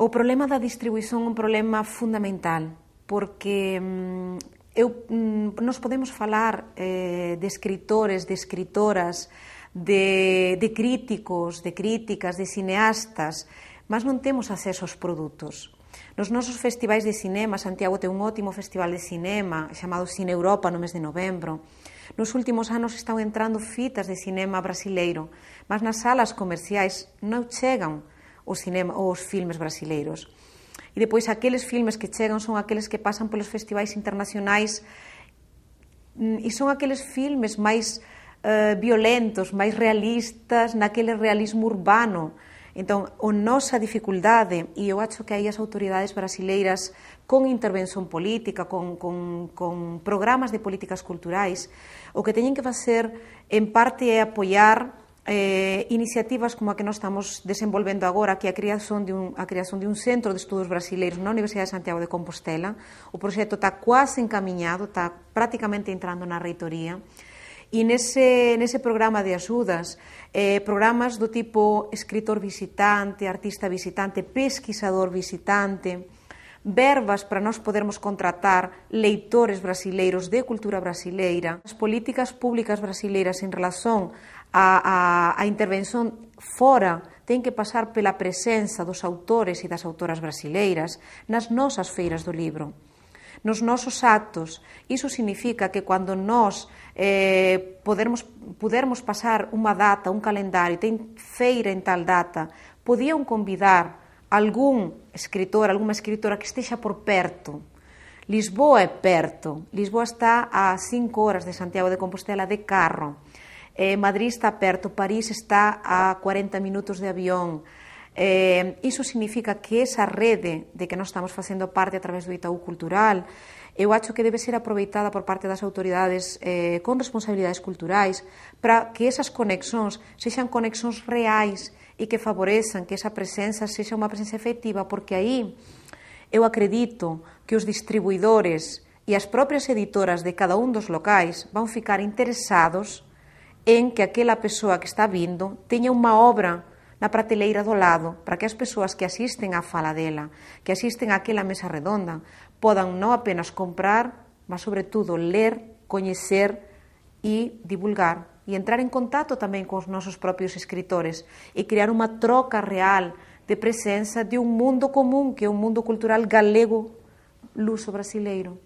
O problema da distribuición é un problema fundamental, porque nos podemos falar de escritores, de escritoras, de críticos, de críticas, de cineastas, mas non temos acceso aos produtos. Nos nosos festivais de cinema, Santiago ten un ótimo festival de cinema chamado Cine Europa no mes de novembro. Nos últimos anos están entrando fitas de cinema brasileiro, mas nas salas comerciais non chegan os filmes brasileiros. E depois aqueles filmes que chegan son aqueles que pasan polos festivais internacionais e son aqueles filmes máis violentos, máis realistas, naquele realismo urbano. Entón, a nosa dificultade, e eu acho que aí as autoridades brasileiras con intervención política, con programas de políticas culturais, o que teñen que facer en parte é apoiar iniciativas como a que nós estamos desenvolvendo agora, que é a creación de un centro de estudos brasileiros na Universidade de Santiago de Compostela. O proxecto está quase encaminhado, está prácticamente entrando na reitoría, e nese programa de axudas, programas do tipo escritor visitante, artista visitante, pesquisador visitante, verbas para nós podermos contratar leitores brasileiros de cultura brasileira, as políticas públicas brasileiras en relación a intervención fora ten que pasar pela presenza dos autores e das autoras brasileiras nas nosas feiras do libro, nos nosos actos. Iso significa que cando nós pudermos pasar unha data, un calendario, ten feira en tal data, podían convidar algún escritor, algunha escritora que estexa por perto. Lisboa é perto, Lisboa está a 5 horas de Santiago de Compostela de carro, Madrid está perto, París está a 40 minutos de avión. Iso significa que esa rede de que nós estamos facendo parte a través do Itaú Cultural, eu acho que debe ser aproveitada por parte das autoridades con responsabilidades culturais para que esas conexións sexan conexións reais e que favorezan que esa presenza sexa unha presenza efectiva, porque aí eu acredito que os distribuidores e as propias editoras de cada un dos locais van ficar interesados en que aquela persoa que está vindo teña unha obra na prateleira do lado, para que as persoas que asisten á fala dela, que asisten àquela mesa redonda, podan non apenas comprar, mas sobre todo ler, coñecer e divulgar, e entrar en contacto tamén con os nosos propios escritores e crear unha troca real de presenza de un mundo común, que é un mundo cultural galego luso-brasileiro.